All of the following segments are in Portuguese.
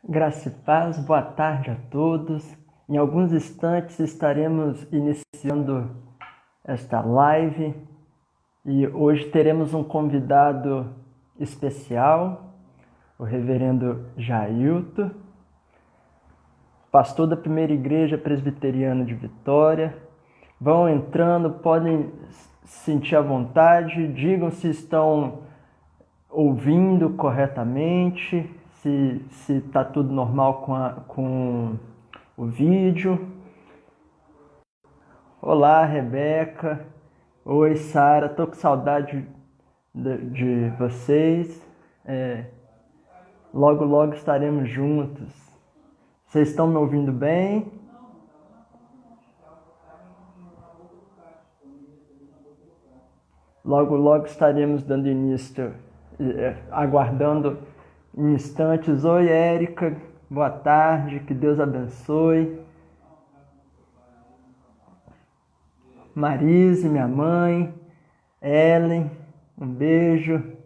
Graça e paz, boa tarde a todos. Em alguns instantes estaremos iniciando esta live e hoje teremos um convidado especial, o reverendo Jailton, pastor da Primeira Igreja Presbiteriana de Vitória. Vão entrando, podem se sentir à vontade, digam se estão ouvindo corretamente, se está tudo normal com o vídeo. Olá, Rebeca. Oi, Sara. Estou com saudade de vocês. Logo, logo estaremos juntos. Vocês estão me ouvindo bem? Logo, logo estaremos dando início, aguardando em instantes. Oi, Érica. Boa tarde. Que Deus abençoe. Marise, minha mãe. Ellen, um beijo.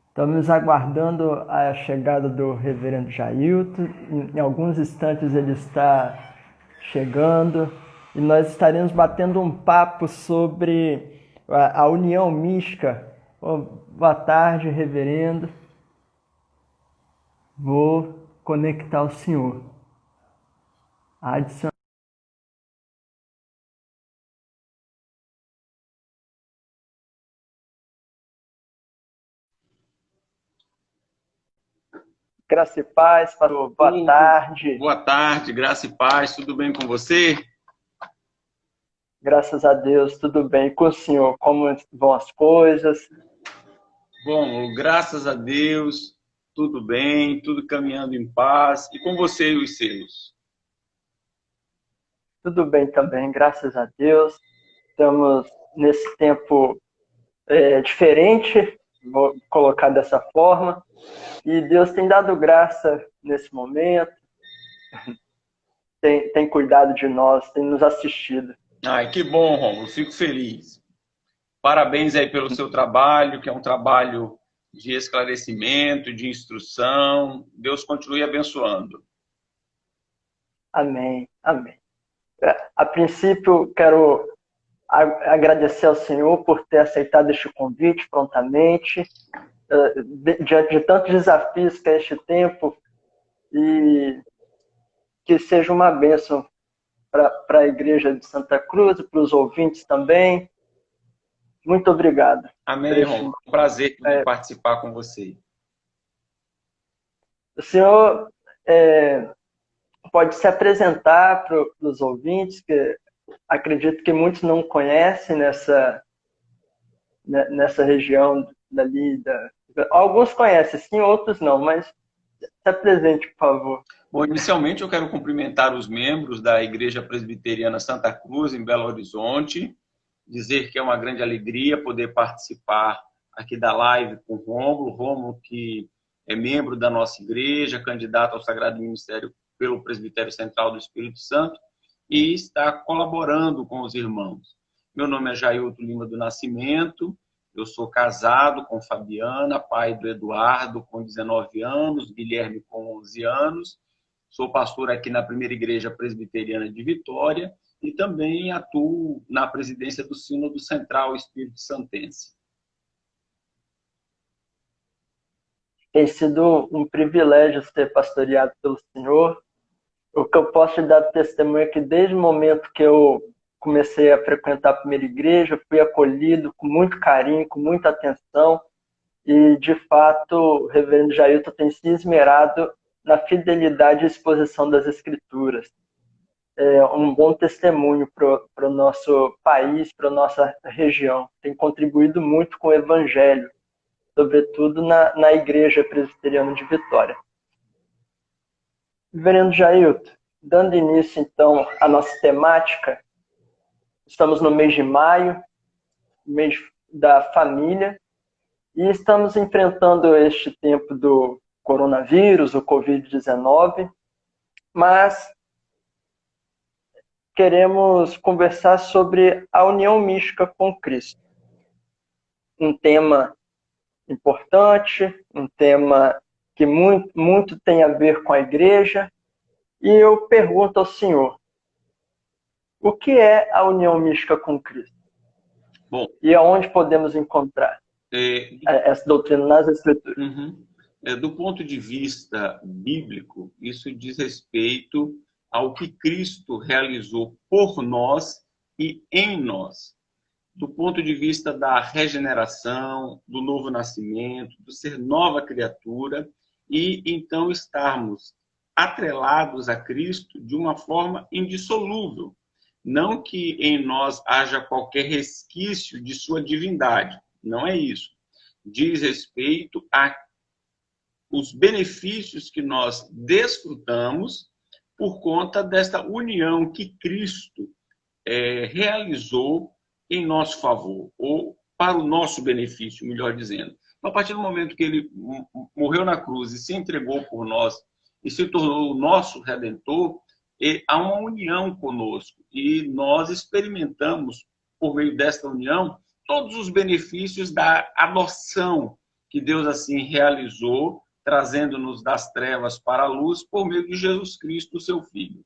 Estamos aguardando a chegada do reverendo Jailton. Em alguns instantes ele está chegando e nós estaremos batendo um papo sobre a união mística. Boa tarde, reverendo. Vou conectar o senhor. Adicionar. Graça e paz, pastor. Boa tarde. Boa tarde, graça e paz. Tudo bem com você? Graças a Deus, tudo bem. Com o senhor, como vão as coisas? Bom, graças a Deus, tudo bem, tudo caminhando em paz. E com você e os seus? Tudo bem também, graças a Deus. Estamos nesse tempo diferente, vou colocar dessa forma, e Deus tem dado graça nesse momento, tem cuidado de nós, tem nos assistido. Ai, que bom, Rômulo, fico feliz. Parabéns aí pelo seu trabalho, que é um trabalho de esclarecimento, de instrução. Deus continue abençoando. Amém, amém. A princípio, quero agradecer ao Senhor por ter aceitado este convite prontamente, diante de tantos desafios que é este tempo, e que seja uma bênção para a Igreja de Santa Cruz e para os ouvintes também. Muito obrigado. Amém, Rômulo. É um prazer poder participar com você. O senhor pode se apresentar para os ouvintes, que acredito que muitos não conhecem nessa região dali. Alguns conhecem, sim, outros não, mas se apresente, por favor. Bom, inicialmente eu quero cumprimentar os membros da Igreja Presbiteriana Santa Cruz, em Belo Horizonte, dizer que é uma grande alegria poder participar aqui da live com o Rômulo, que é membro da nossa igreja, candidato ao Sagrado Ministério pelo Presbitério Central do Espírito Santo e está colaborando com os irmãos. Meu nome é Jailton Lima do Nascimento, eu sou casado com Fabiana, pai do Eduardo com 19 anos, Guilherme com 11 anos, sou pastor aqui na Primeira Igreja Presbiteriana de Vitória e também atuo na presidência do Sínodo Central Espírito Santense. Tem sido um privilégio ser pastoreado pelo Senhor. O que eu posso te dar testemunho é que desde o momento que eu comecei a frequentar a Primeira Igreja, fui acolhido com muito carinho, com muita atenção, e de fato o reverendo Jailton tem se esmerado na fidelidade e exposição das Escrituras. É um bom testemunho para o nosso país, para a nossa região. Tem contribuído muito com o Evangelho, sobretudo na Igreja Presbiteriana de Vitória. Reverendo Jailton, dando início então à nossa temática, estamos no mês de maio, mês da família, e estamos enfrentando este tempo do coronavírus, o Covid-19, mas queremos conversar sobre a união mística com Cristo. Um tema importante, um tema que muito tem a ver com a igreja. E eu pergunto ao senhor, o que é a união mística com Cristo? Bom, e aonde podemos encontrar essa doutrina nas Escrituras? Do ponto de vista bíblico, isso diz respeito ao que Cristo realizou por nós e em nós. Do ponto de vista da regeneração, do novo nascimento, do ser nova criatura, e então estarmos atrelados a Cristo de uma forma indissolúvel. Não que em nós haja qualquer resquício de sua divindade, não é isso. Diz respeito a os benefícios que nós desfrutamos por conta desta união que Cristo realizou em nosso favor, ou para o nosso benefício, melhor dizendo. A partir do momento que ele morreu na cruz e se entregou por nós e se tornou o nosso Redentor, há uma união conosco e nós experimentamos, por meio desta união, todos os benefícios da adoção que Deus assim realizou, trazendo-nos das trevas para a luz por meio de Jesus Cristo, seu Filho.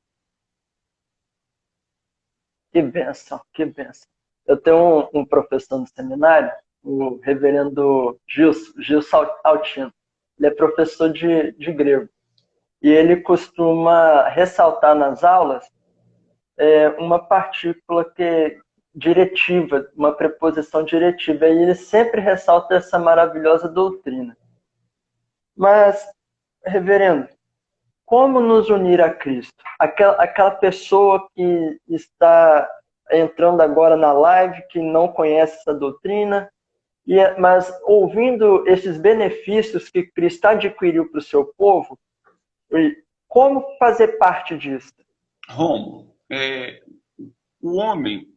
Que bênção, que bênção. Eu tenho um professor no seminário, o reverendo Gil Altino. Ele é professor de grego. E ele costuma ressaltar nas aulas uma partícula que é diretiva, uma preposição diretiva. E ele sempre ressalta essa maravilhosa doutrina. Mas, reverendo, como nos unir a Cristo? Aquela pessoa que está entrando agora na live, que não conhece essa doutrina, mas ouvindo esses benefícios que Cristo adquiriu para o seu povo, como fazer parte disso? Rômulo, o homem,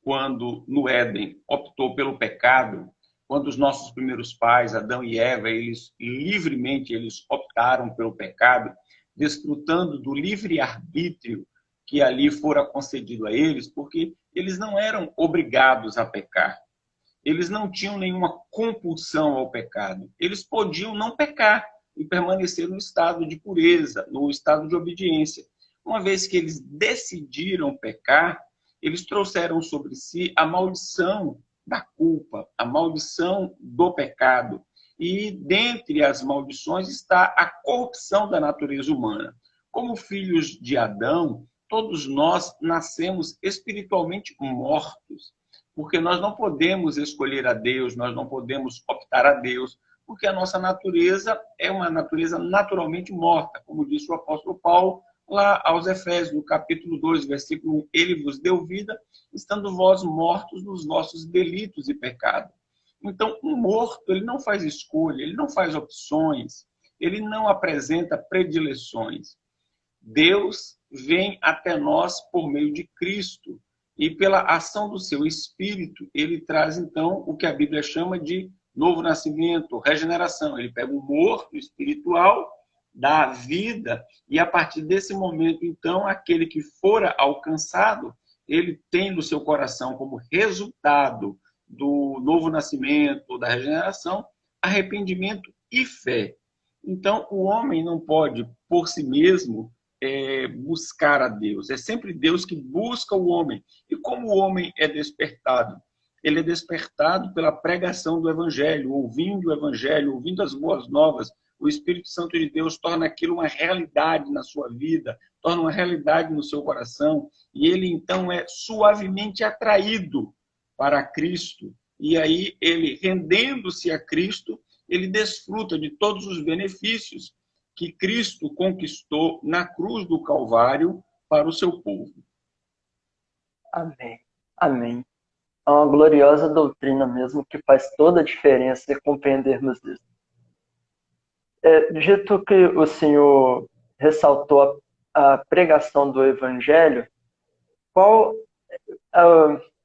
quando no Éden optou pelo pecado, quando os nossos primeiros pais, Adão e Eva, eles livremente optaram pelo pecado, desfrutando do livre-arbítrio que ali fora concedido a eles, porque eles não eram obrigados a pecar. Eles não tinham nenhuma compulsão ao pecado. Eles podiam não pecar e permanecer no estado de pureza, no estado de obediência. Uma vez que eles decidiram pecar, eles trouxeram sobre si a maldição da culpa, a maldição do pecado. E dentre as maldições está a corrupção da natureza humana. Como filhos de Adão, todos nós nascemos espiritualmente mortos, porque nós não podemos escolher a Deus, nós não podemos optar a Deus, porque a nossa natureza é uma natureza naturalmente morta, como disse o apóstolo Paulo lá aos Efésios, no capítulo 2, versículo 1, ele vos deu vida, estando vós mortos nos vossos delitos e pecados. Então, um morto, ele não faz escolha, ele não faz opções, ele não apresenta predileções. Deus vem até nós por meio de Cristo e pela ação do seu Espírito, ele traz, então, o que a Bíblia chama de novo nascimento, regeneração. Ele pega o morto espiritual, dá vida, e a partir desse momento, então, aquele que fora alcançado, ele tem no seu coração como resultado do novo nascimento, da regeneração, arrependimento e fé. Então, o homem não pode, por si mesmo, buscar a Deus. É sempre Deus que busca o homem. E como o homem é despertado? Ele é despertado pela pregação do Evangelho, ouvindo o Evangelho, ouvindo as boas novas. O Espírito Santo de Deus torna aquilo uma realidade na sua vida, torna uma realidade no seu coração, e ele então é suavemente atraído para Cristo. E aí ele, rendendo-se a Cristo, ele desfruta de todos os benefícios que Cristo conquistou na cruz do Calvário para o seu povo. Amém. Amém. É uma gloriosa doutrina mesmo, que faz toda a diferença compreendermos isso. Dito que o senhor ressaltou a pregação do Evangelho, qual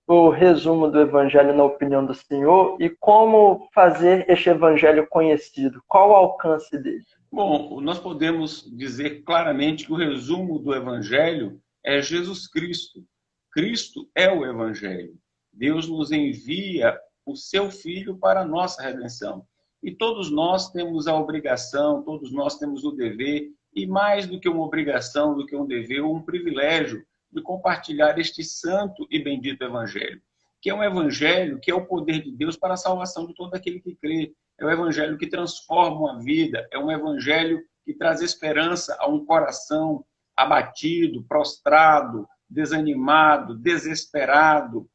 o resumo do Evangelho na opinião do senhor e como fazer este Evangelho conhecido? Qual o alcance dele? Bom, nós podemos dizer claramente que o resumo do Evangelho é Jesus Cristo. Cristo é o Evangelho. Deus nos envia o seu Filho para a nossa redenção. E todos nós temos a obrigação, todos nós temos o dever, e mais do que uma obrigação, do que um dever, um privilégio de compartilhar este santo e bendito Evangelho, que é um Evangelho que é o poder de Deus para a salvação de todo aquele que crê. É o Evangelho que transforma uma vida, é um Evangelho que traz esperança a um coração abatido, prostrado, desanimado, desesperado,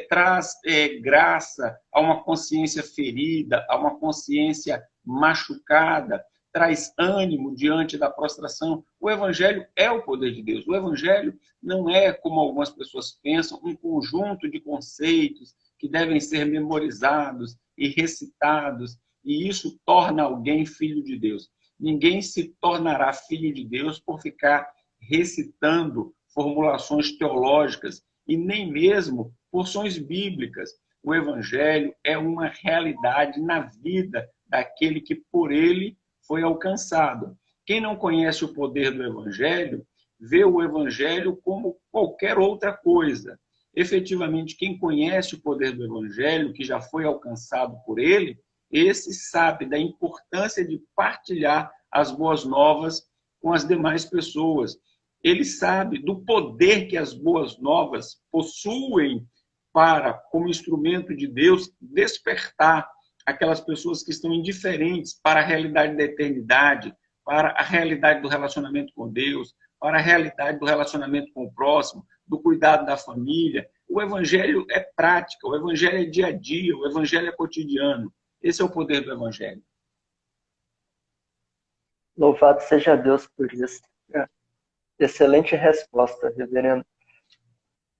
traz graça a uma consciência ferida, a uma consciência machucada, traz ânimo diante da prostração. O Evangelho é o poder de Deus. O Evangelho não é, como algumas pessoas pensam, um conjunto de conceitos que devem ser memorizados e recitados, e isso torna alguém filho de Deus. Ninguém se tornará filho de Deus por ficar recitando formulações teológicas e nem mesmo porções bíblicas. O Evangelho é uma realidade na vida daquele que por ele foi alcançado. Quem não conhece o poder do Evangelho, vê o Evangelho como qualquer outra coisa. Efetivamente, quem conhece o poder do Evangelho, que já foi alcançado por ele, esse sabe da importância de partilhar as boas novas com as demais pessoas. Ele sabe do poder que as boas novas possuem para, como instrumento de Deus, despertar aquelas pessoas que estão indiferentes para a realidade da eternidade, para a realidade do relacionamento com Deus, para a realidade do relacionamento com o próximo, do cuidado da família. O Evangelho é prática, o Evangelho é dia a dia, o Evangelho é cotidiano. Esse é o poder do Evangelho. Louvado seja Deus por isso. Excelente resposta, reverendo.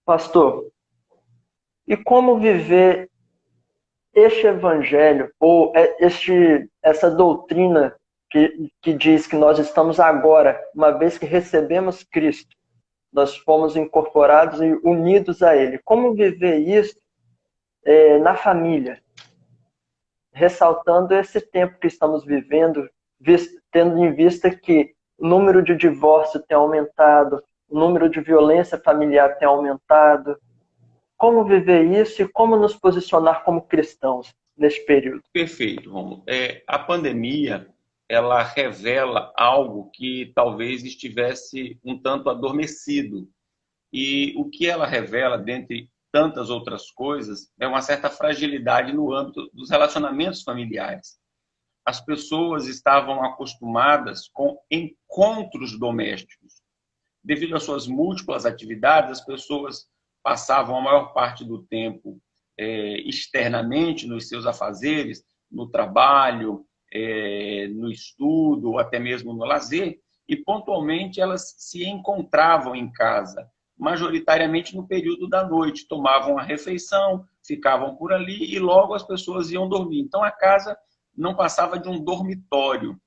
Pastor, e como viver este evangelho, ou essa doutrina que diz que nós estamos agora, uma vez que recebemos Cristo, nós fomos incorporados e unidos a Ele. Como viver isso na família? Ressaltando esse tempo que estamos vivendo, tendo em vista que o número de divórcio tem aumentado, o número de violência familiar tem aumentado. Como viver isso e como nos posicionar como cristãos nesse período? Perfeito, Romulo. A pandemia, ela revela algo que talvez estivesse um tanto adormecido. E o que ela revela, dentre tantas outras coisas, é uma certa fragilidade no âmbito dos relacionamentos familiares. As pessoas estavam acostumadas com encontros domésticos. Devido às suas múltiplas atividades, as pessoas passavam a maior parte do tempo externamente nos seus afazeres, no trabalho, no estudo, ou até mesmo no lazer, e pontualmente elas se encontravam em casa, majoritariamente no período da noite, tomavam a refeição, ficavam por ali e logo as pessoas iam dormir. Então a casa não passava de um dormitório.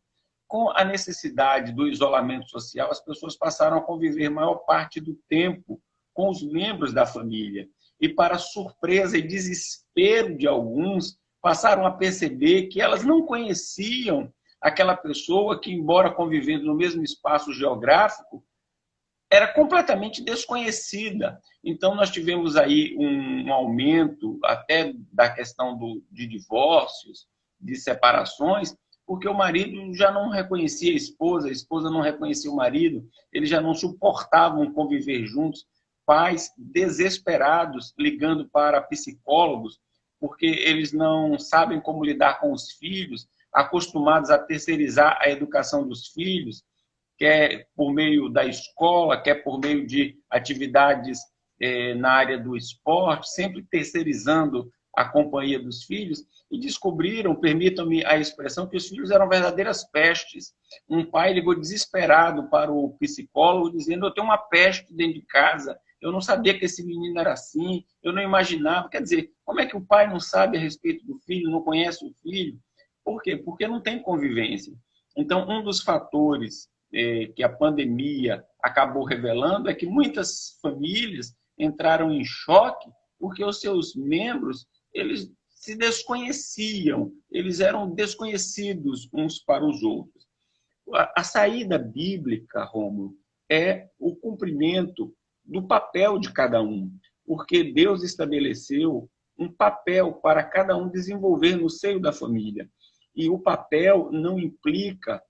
Com a necessidade do isolamento social, as pessoas passaram a conviver maior parte do tempo com os membros da família. E, para surpresa e desespero de alguns, passaram a perceber que elas não conheciam aquela pessoa que, embora convivendo no mesmo espaço geográfico, era completamente desconhecida. Então, nós tivemos aí um aumento até da questão de divórcios, de separações, porque o marido já não reconhecia a esposa não reconhecia o marido, eles já não suportavam conviver juntos, pais desesperados ligando para psicólogos, porque eles não sabem como lidar com os filhos, acostumados a terceirizar a educação dos filhos, quer por meio da escola, quer por meio de atividades na área do esporte, sempre terceirizando a companhia dos filhos, e descobriram, permitam-me a expressão, que os filhos eram verdadeiras pestes. Um pai ligou desesperado para o psicólogo, dizendo: eu tenho uma peste dentro de casa, eu não sabia que esse menino era assim, eu não imaginava. Quer dizer, como é que o pai não sabe a respeito do filho, não conhece o filho? Por quê? Porque não tem convivência. Então, um dos fatores que a pandemia acabou revelando é que muitas famílias entraram em choque porque os seus membros, eles se desconheciam, eles eram desconhecidos uns para os outros. A saída bíblica, Rômulo, é o cumprimento do papel de cada um, porque Deus estabeleceu um papel para cada um desenvolver no seio da família. E o papel não implica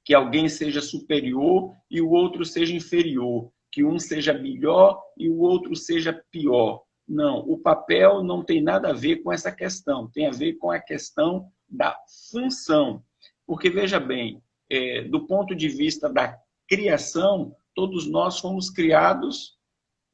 que alguém seja superior e o outro seja inferior, que um seja melhor e o outro seja pior. Não, o papel não tem nada a ver com essa questão, tem a ver com a questão da função. Porque, veja bem, do ponto de vista da criação, todos nós fomos criados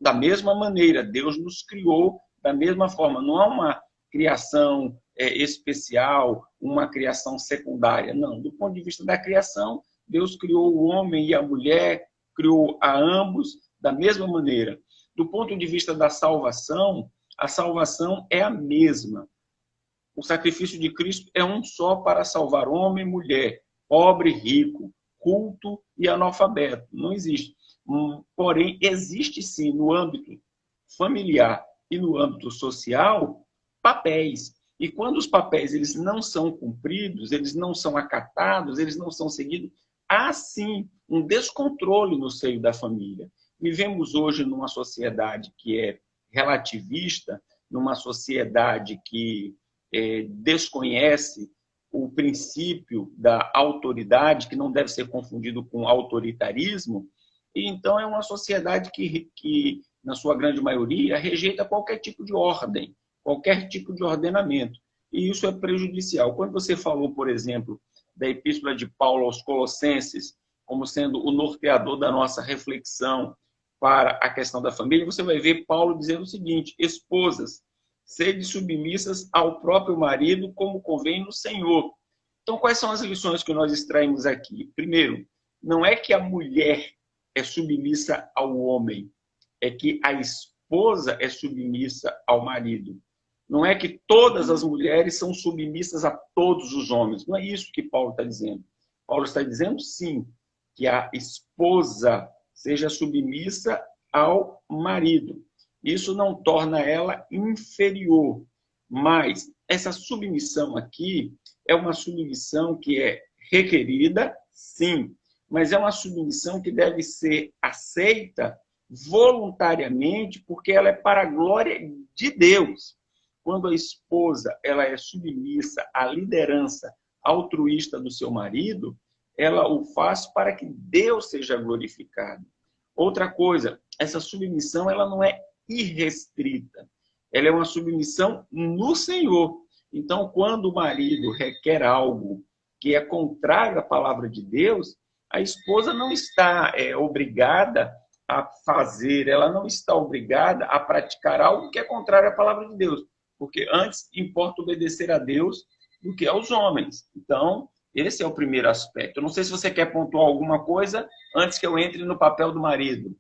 da mesma maneira, Deus nos criou da mesma forma, não há uma criação especial, uma criação secundária, não. Do ponto de vista da criação, Deus criou o homem e a mulher, criou a ambos da mesma maneira. Do ponto de vista da salvação, a salvação é a mesma. O sacrifício de Cristo é um só para salvar homem e mulher, pobre e rico, culto e analfabeto. Não existe. Porém, existe sim no âmbito familiar e no âmbito social papéis. E quando os papéis eles não são cumpridos, eles não são acatados, eles não são seguidos, há sim um descontrole no seio da família. Vivemos hoje numa sociedade que é relativista, numa sociedade que desconhece o princípio da autoridade, que não deve ser confundido com autoritarismo, e então é uma sociedade que, na sua grande maioria, rejeita qualquer tipo de ordem, qualquer tipo de ordenamento. E isso é prejudicial. Quando você falou, por exemplo, da Epístola de Paulo aos Colossenses, como sendo o norteador da nossa reflexão para a questão da família, você vai ver Paulo dizendo o seguinte: esposas, sede submissas ao próprio marido, como convém no Senhor. Então, quais são as lições que nós extraímos aqui? Primeiro, não é que a mulher é submissa ao homem, é que a esposa é submissa ao marido. Não é que todas as mulheres são submissas a todos os homens. Não é isso que Paulo está dizendo. Paulo está dizendo, sim, que a esposa seja submissa ao marido. Isso não torna ela inferior, mas essa submissão aqui é uma submissão que é requerida, sim, mas é uma submissão que deve ser aceita voluntariamente, porque ela é para a glória de Deus. Quando a esposa ela é submissa à liderança altruísta do seu marido, ela o faz para que Deus seja glorificado. Outra coisa, essa submissão ela não é irrestrita. Ela é uma submissão no Senhor. Então, quando o marido requer algo que é contrário à palavra de Deus, a esposa não está obrigada a fazer, ela não está obrigada a praticar algo que é contrário à palavra de Deus, porque antes importa obedecer a Deus do que aos homens. Então, esse é o primeiro aspecto. Eu não sei se você quer pontuar alguma coisa antes que eu entre no papel do marido.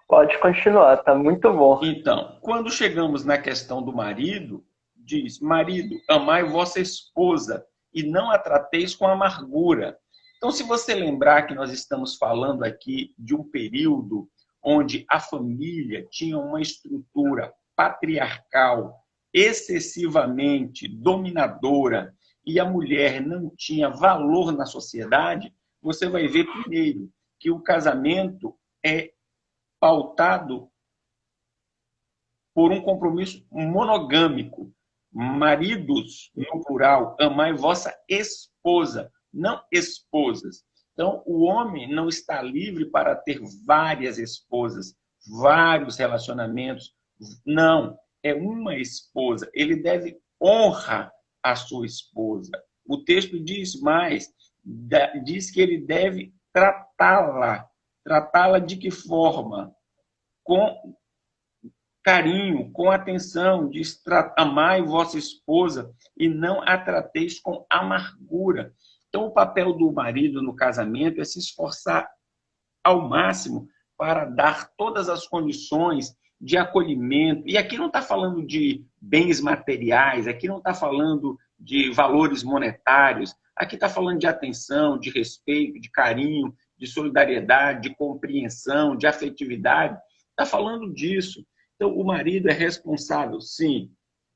Pode continuar, tá muito bom. Então, quando chegamos na questão do marido, diz: marido, amai vossa esposa e não a trateis com amargura. Então, se você lembrar que nós estamos falando aqui de um período onde a família tinha uma estrutura patriarcal excessivamente dominadora e a mulher não tinha valor na sociedade, você vai ver primeiro que o casamento é pautado por um compromisso monogâmico. Maridos, no plural, amai vossa esposa, não esposas. Então, o homem não está livre para ter várias esposas, vários relacionamentos. Não, é uma esposa. Ele deve honrar a sua esposa. O texto diz mais, diz que ele deve tratá-la. Tratá-la de que forma? Com carinho, com atenção, diz: amai vossa esposa e não a trateis com amargura. Então, o papel do marido no casamento é se esforçar ao máximo para dar todas as condições de acolhimento. E aqui não está falando de bens materiais, aqui não está falando de valores monetários, aqui está falando de atenção, de respeito, de carinho, de solidariedade, de compreensão, de afetividade. Está falando disso. Então, o marido é responsável, sim,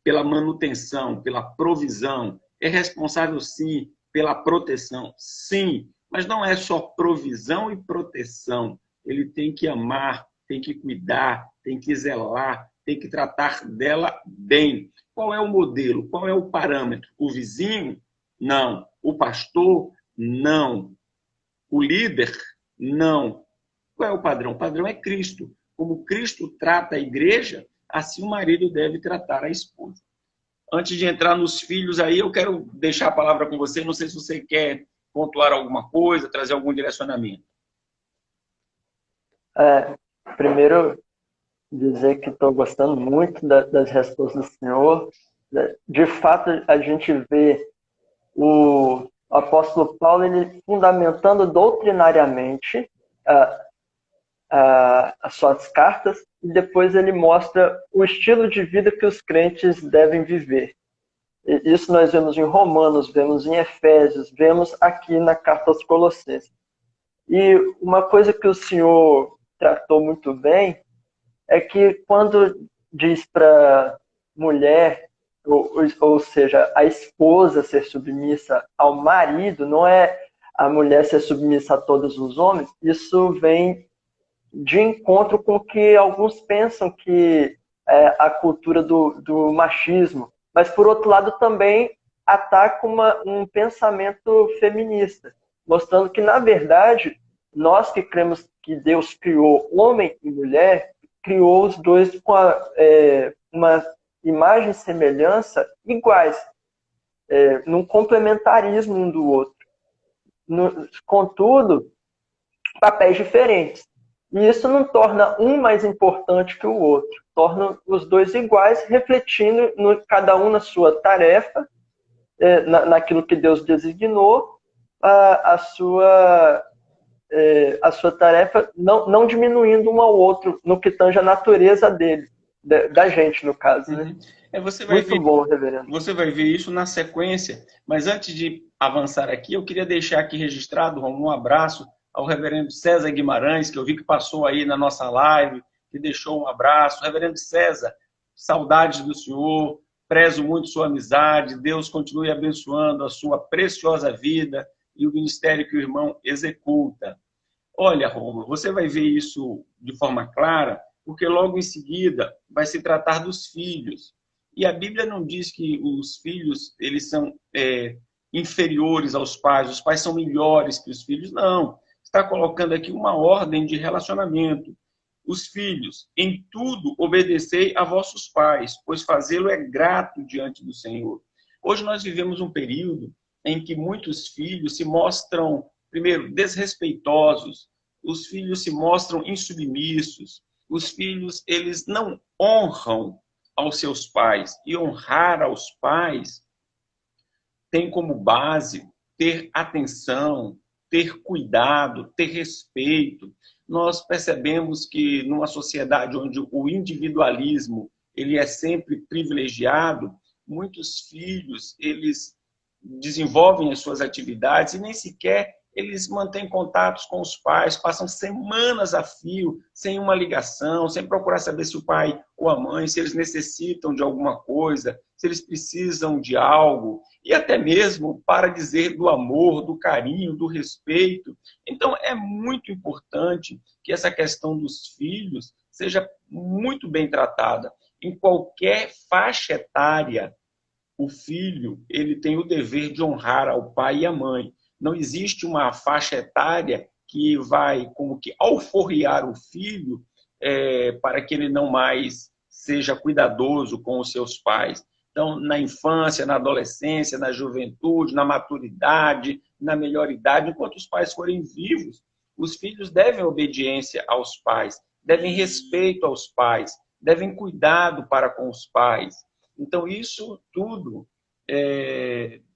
pela manutenção, pela provisão, é responsável, sim, pela proteção, sim, Mas não é só provisão e proteção. Ele tem que amar, tem que cuidar, tem que zelar, tem que tratar dela bem. Qual é o modelo? Qual é o parâmetro? O vizinho? Não. O pastor? Não. O líder? Não. Qual é o padrão? O padrão é Cristo. Como Cristo trata a igreja, assim o marido deve tratar a esposa. Antes de entrar nos filhos aí, eu quero deixar a palavra com você. Não sei se você quer pontuar alguma coisa, trazer algum direcionamento. Primeiro, dizer que estou gostando muito das respostas do senhor. De fato, a gente vê o apóstolo Paulo ele fundamentando doutrinariamente as suas cartas, e depois ele mostra o estilo de vida que os crentes devem viver. Isso nós vemos em Romanos, vemos em Efésios, vemos aqui na carta aos Colossenses. E uma coisa que o senhor tratou muito bem é que quando diz para mulher, ou seja, a esposa ser submissa ao marido, não é a mulher ser submissa a todos os homens, isso vem de encontro com o que alguns pensam que é a cultura do machismo, mas por outro lado também ataca um pensamento feminista, mostrando que na verdade nós que cremos que Deus criou homem e mulher, criou os dois com uma imagem e semelhança iguais, num complementarismo um do outro. Contudo, papéis diferentes. E isso não torna um mais importante que o outro. Torna os dois iguais, refletindo cada um na sua tarefa, naquilo que Deus designou, a sua tarefa, não diminuindo um ao outro no que tange a natureza dele, da gente, no caso. Né? Muito bom, reverendo. Você vai ver isso na sequência, mas antes de avançar aqui, eu queria deixar aqui registrado, Romulo, um abraço ao reverendo César Guimarães, que eu vi que passou aí na nossa live, que deixou um abraço. Reverendo César, saudades do senhor, prezo muito sua amizade, Deus continue abençoando a sua preciosa vida e o ministério que o irmão executa. Olha, Romulo, você vai ver isso de forma clara, porque logo em seguida vai se tratar dos filhos. E a Bíblia não diz que os filhos eles são inferiores aos pais, os pais são melhores que os filhos, não. Está colocando aqui uma ordem de relacionamento. Os filhos, em tudo obedecei a vossos pais, pois fazê-lo é grato diante do Senhor. Hoje nós vivemos um período em que muitos filhos se mostram, primeiro, desrespeitosos, os filhos se mostram insubmissos, os filhos eles não honram aos seus pais, e honrar aos pais tem como base ter atenção, ter cuidado, ter respeito. Nós percebemos que numa sociedade onde o individualismo ele é sempre privilegiado, muitos filhos eles desenvolvem as suas atividades e nem sequer eles mantêm contatos com os pais, passam semanas a fio, sem uma ligação, sem procurar saber se o pai ou a mãe, se eles necessitam de alguma coisa, se eles precisam de algo, e até mesmo para dizer do amor, do carinho, do respeito. Então, é muito importante que essa questão dos filhos seja muito bem tratada. Em qualquer faixa etária, o filho ele tem o dever de honrar ao pai e à mãe. Não existe uma faixa etária que vai como que alforriar o filho para que ele não mais seja cuidadoso com os seus pais. Então, na infância, na adolescência, na juventude, na maturidade, na melhor idade, enquanto os pais forem vivos, os filhos devem obediência aos pais, devem respeito aos pais, devem cuidado para com os pais. Então, isso tudo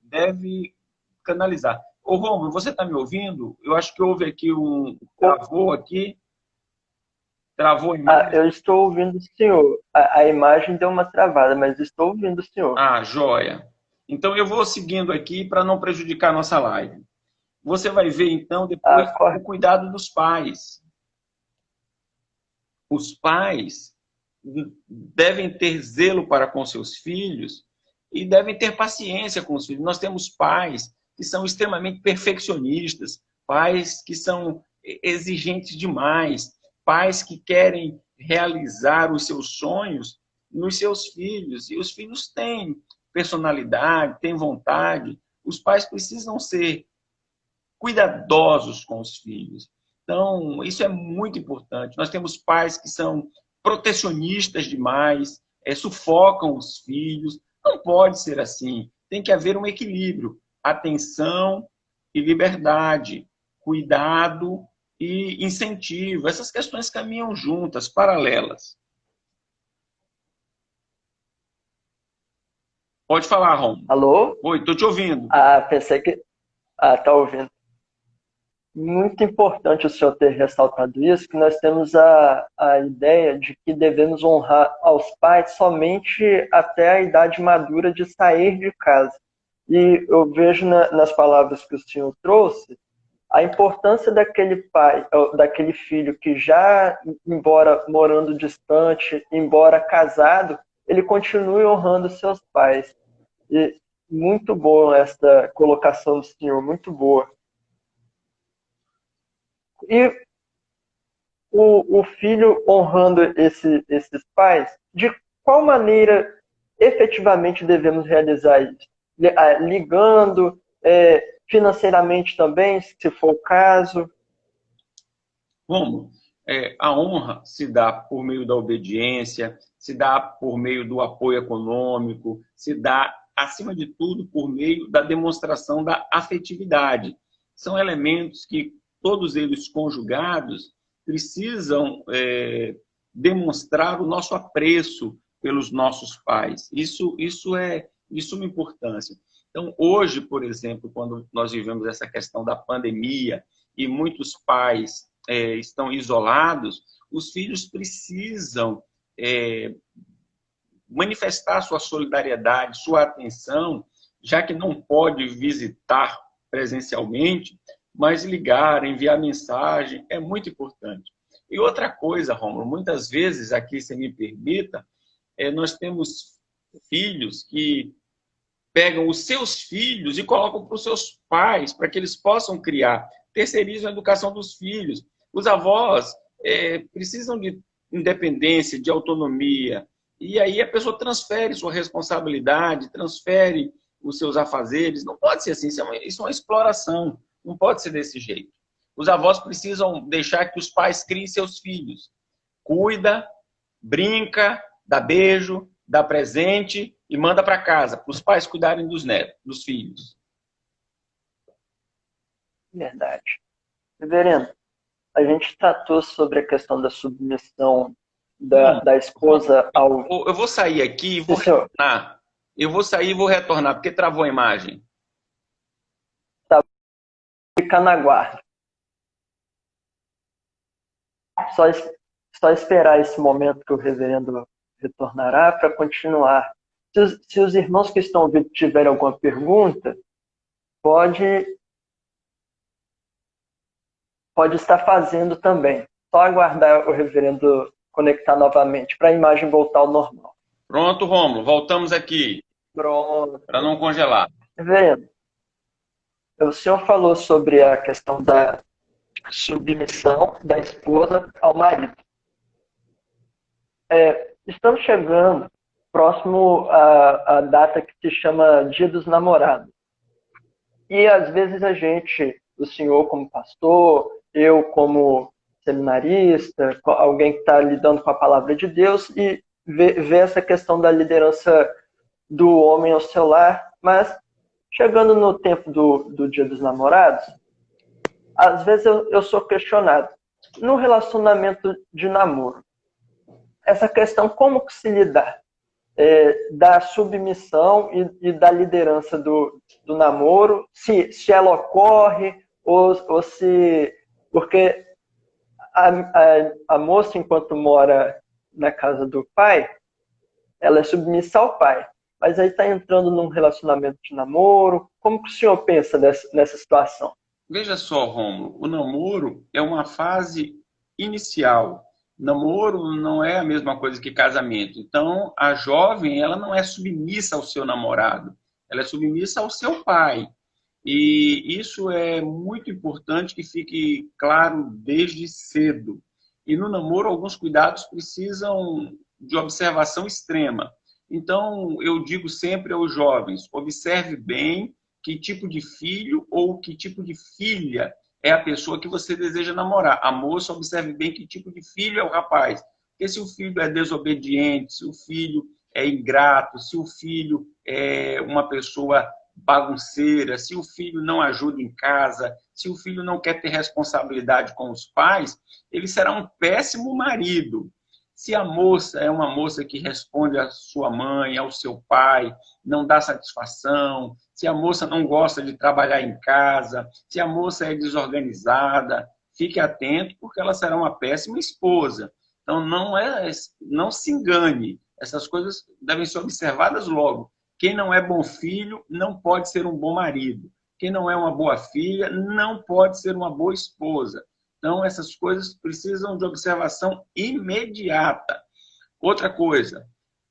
deve canalizar. Ô, Romulo, você está me ouvindo? Eu acho que houve aqui travou aqui. Travou a imagem? Eu estou ouvindo o senhor. A imagem deu uma travada, mas estou ouvindo o senhor. Joia. Então, eu vou seguindo aqui para não prejudicar a nossa live. Você vai ver, então, depois o cuidado dos pais. Os pais devem ter zelo para com seus filhos e devem ter paciência com os filhos. Nós temos pais que são extremamente perfeccionistas, pais que são exigentes demais, pais que querem realizar os seus sonhos nos seus filhos. E os filhos têm personalidade, têm vontade. Os pais precisam ser cuidadosos com os filhos. Então, isso é muito importante. Nós temos pais que são protecionistas demais, sufocam os filhos. Não pode ser assim. Tem que haver um equilíbrio. Atenção e liberdade. Cuidado e incentivo. Essas questões caminham juntas, paralelas. Pode falar, Rom. Alô? Oi, estou te ouvindo. Pensei que... tá ouvindo. Muito importante o senhor ter ressaltado isso, que nós temos a ideia de que devemos honrar aos pais somente até a idade madura de sair de casa. E eu vejo nas palavras que o senhor trouxe a importância daquele pai, daquele filho que já, embora morando distante, embora casado, ele continue honrando seus pais. E muito boa esta colocação do senhor, muito boa. E o filho honrando esses pais, de qual maneira efetivamente devemos realizar isso? Ligando, financeiramente também, se for o caso? Como? A honra se dá por meio da obediência, se dá por meio do apoio econômico, se dá, acima de tudo, por meio da demonstração da afetividade. São elementos que, todos eles conjugados, precisam demonstrar o nosso apreço pelos nossos pais. Isso é de suma importância. Então, hoje, por exemplo, quando nós vivemos essa questão da pandemia e muitos pais estão isolados, os filhos precisam manifestar sua solidariedade, sua atenção, já que não pode visitar presencialmente, mas ligar, enviar mensagem é muito importante. E outra coisa, Rômulo, muitas vezes, aqui, se me permita, nós temos filhos que pegam os seus filhos e colocam para os seus pais, para que eles possam criar, terceirizam a educação dos filhos. Os avós precisam de independência, de autonomia, e aí a pessoa transfere sua responsabilidade, transfere os seus afazeres. Não pode ser assim, isso é uma exploração, não pode ser desse jeito. Os avós precisam deixar que os pais criem seus filhos. Cuida, brinca, dá beijo, dá presente e manda para casa, para os pais cuidarem dos netos, dos filhos. Verdade. Reverendo, a gente tratou sobre a questão da submissão da esposa ao... Eu vou sair aqui e vou retornar. Eu vou sair e vou retornar, porque travou a imagem. Tá, fica na guarda. Só esperar esse momento que o reverendo retornará para continuar. Se os irmãos que estão ouvindo tiverem alguma pergunta, pode estar fazendo também. Só aguardar o reverendo conectar novamente para a imagem voltar ao normal. Pronto, Rômulo, voltamos aqui. Pronto. Para não congelar. Reverendo, o senhor falou sobre a questão da submissão da esposa ao marido. Estamos chegando próximo à data que se chama Dia dos Namorados. E às vezes o senhor como pastor, eu como seminarista, alguém que está lidando com a palavra de Deus, e vê essa questão da liderança do homem ao seu lar, mas chegando no tempo do Dia dos Namorados, às vezes eu sou questionado. No relacionamento de namoro, essa questão como que se lidar? Da submissão e da liderança do namoro, se ela ocorre, ou se... Porque a moça, enquanto mora na casa do pai, ela é submissa ao pai. Mas aí está entrando num relacionamento de namoro. Como que o senhor pensa nessa situação? Veja só, Rômulo, o namoro é uma fase inicial. Namoro não é a mesma coisa que casamento. Então, a jovem, ela não é submissa ao seu namorado. Ela é submissa ao seu pai. E isso é muito importante que fique claro desde cedo. E no namoro, alguns cuidados precisam de observação extrema. Então, eu digo sempre aos jovens: observe bem que tipo de filho ou que tipo de filha é a pessoa que você deseja namorar. A moça, observe bem que tipo de filho é o rapaz. Porque se o filho é desobediente, se o filho é ingrato, se o filho é uma pessoa bagunceira, se o filho não ajuda em casa, se o filho não quer ter responsabilidade com os pais, ele será um péssimo marido. Se a moça é uma moça que responde à sua mãe, ao seu pai, não dá satisfação, se a moça não gosta de trabalhar em casa, se a moça é desorganizada, fique atento, porque ela será uma péssima esposa. Então, não se engane. Essas coisas devem ser observadas logo. Quem não é bom filho não pode ser um bom marido. Quem não é uma boa filha não pode ser uma boa esposa. Então, essas coisas precisam de observação imediata. Outra coisa,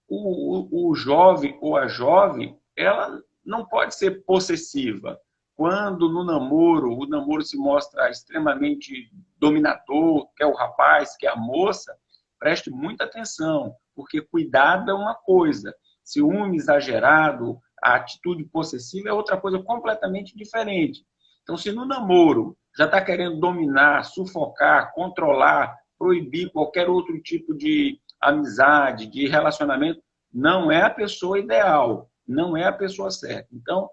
o jovem ou a jovem, ela não pode ser possessiva. Quando no namoro, o namoro se mostra extremamente dominador, quer o rapaz, quer a moça, preste muita atenção, porque cuidado é uma coisa, ciúme exagerado, a atitude possessiva é outra coisa completamente diferente. Então, se no namoro já está querendo dominar, sufocar, controlar, proibir qualquer outro tipo de amizade, de relacionamento, não é a pessoa ideal, não é a pessoa certa. Então,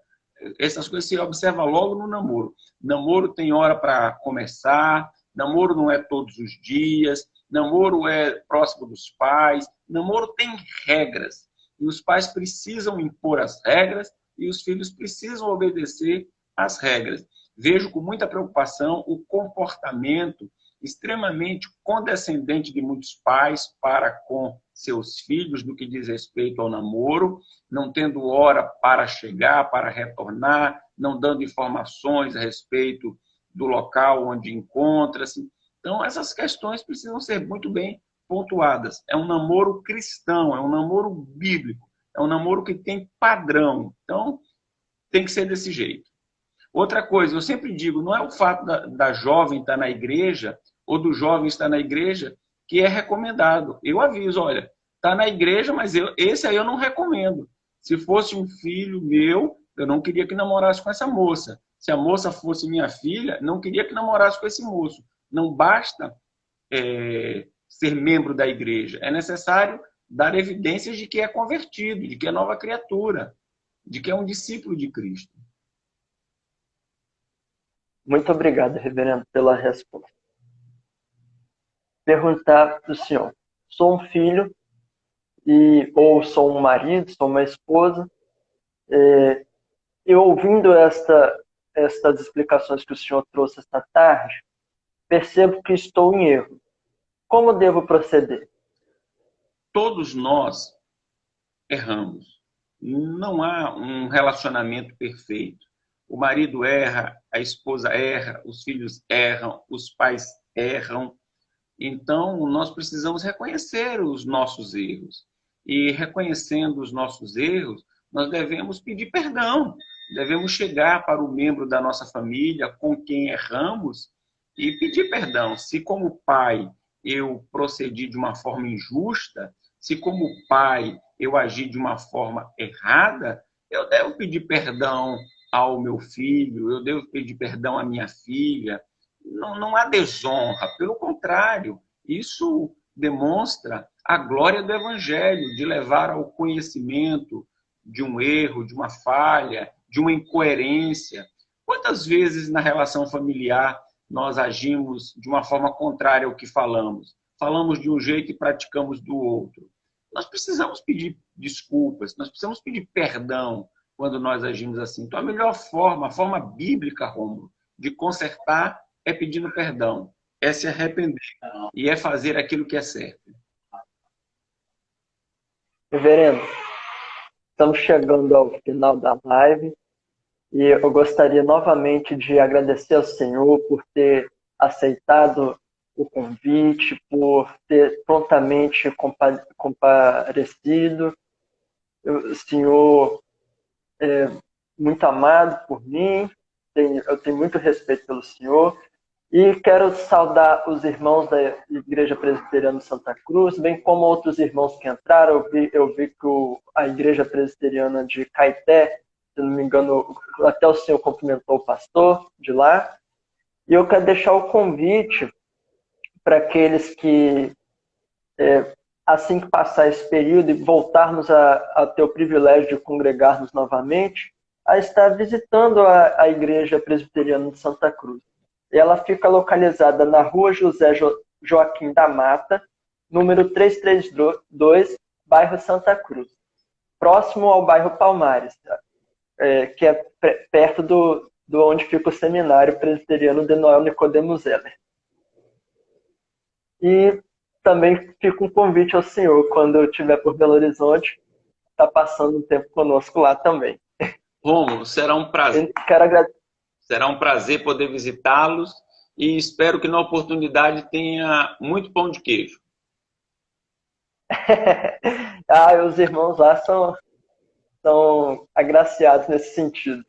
essas coisas se observa logo no namoro. Namoro tem hora para começar, namoro não é todos os dias, namoro é próximo dos pais, namoro tem regras. E os pais precisam impor as regras e os filhos precisam obedecer às regras. Vejo com muita preocupação o comportamento extremamente condescendente de muitos pais para com seus filhos no que diz respeito ao namoro, não tendo hora para chegar, para retornar, não dando informações a respeito do local onde encontra-se. Então, essas questões precisam ser muito bem pontuadas. É um namoro cristão, é um namoro bíblico, é um namoro que tem padrão. Então, tem que ser desse jeito. Outra coisa, eu sempre digo, não é o fato da jovem estar na igreja ou do jovem estar na igreja que é recomendado. Eu aviso, olha, está na igreja, mas esse aí eu não recomendo. Se fosse um filho meu, eu não queria que namorasse com essa moça. Se a moça fosse minha filha, não queria que namorasse com esse moço. Não basta ser membro da igreja. É necessário dar evidências de que é convertido, de que é nova criatura, de que é um discípulo de Cristo. Muito obrigado, reverendo, pela resposta. Perguntar para o senhor: sou um filho, ou sou um marido, sou uma esposa, e ouvindo estas explicações que o senhor trouxe esta tarde, percebo que estou em erro. Como devo proceder? Todos nós erramos. Não há um relacionamento perfeito. O marido erra, a esposa erra, os filhos erram, os pais erram. Então, nós precisamos reconhecer os nossos erros. E reconhecendo os nossos erros, nós devemos pedir perdão. Devemos chegar para o membro da nossa família com quem erramos e pedir perdão. Se como pai eu procedi de uma forma injusta, se como pai eu agi de uma forma errada, eu devo pedir perdão ao meu filho, eu devo pedir perdão à minha filha. Não há desonra, pelo contrário, isso demonstra a glória do Evangelho, de levar ao conhecimento de um erro, de uma falha, de uma incoerência. Quantas vezes na relação familiar nós agimos de uma forma contrária ao que falamos? Falamos de um jeito e praticamos do outro. Nós precisamos pedir desculpas, nós precisamos pedir perdão quando nós agimos assim. Então, a melhor forma, a forma bíblica, Rômulo, de consertar é pedindo perdão, é se arrepender e é fazer aquilo que é certo. Reverendo, estamos chegando ao final da live e eu gostaria novamente de agradecer ao senhor por ter aceitado o convite, por ter prontamente comparecido. O senhor é muito amado por mim eu tenho muito respeito pelo senhor. E quero saudar os irmãos da Igreja Presbiteriana de Santa Cruz, bem como outros irmãos que entraram. Eu vi que a Igreja Presbiteriana de Caeté, se não me engano, até o senhor cumprimentou o pastor de lá. E eu quero deixar o convite para aqueles que, assim que passar esse período e voltarmos a ter o privilégio de congregarmos novamente, a estar visitando a Igreja Presbiteriana de Santa Cruz. Ela fica localizada na Rua José Joaquim da Mata, número 332, bairro Santa Cruz, próximo ao bairro Palmares, que é perto do onde fica o seminário presbiteriano de Noel Nicodemo Zeller. E também fica um convite ao senhor, quando eu estiver por Belo Horizonte, está passando um tempo conosco lá também. Rômulo, será um prazer. Será um prazer poder visitá-los e espero que na oportunidade tenha muito pão de queijo. Os irmãos lá são agraciados nesse sentido.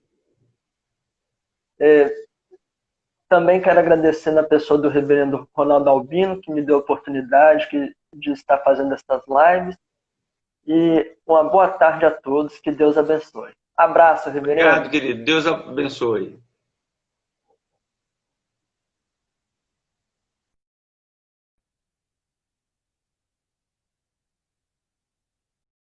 Também quero agradecer na pessoa do reverendo Ronaldo Albino, que me deu a oportunidade de estar fazendo essas lives. E uma boa tarde a todos, que Deus abençoe. Abraço, reverendo. Obrigado, querido. Deus abençoe.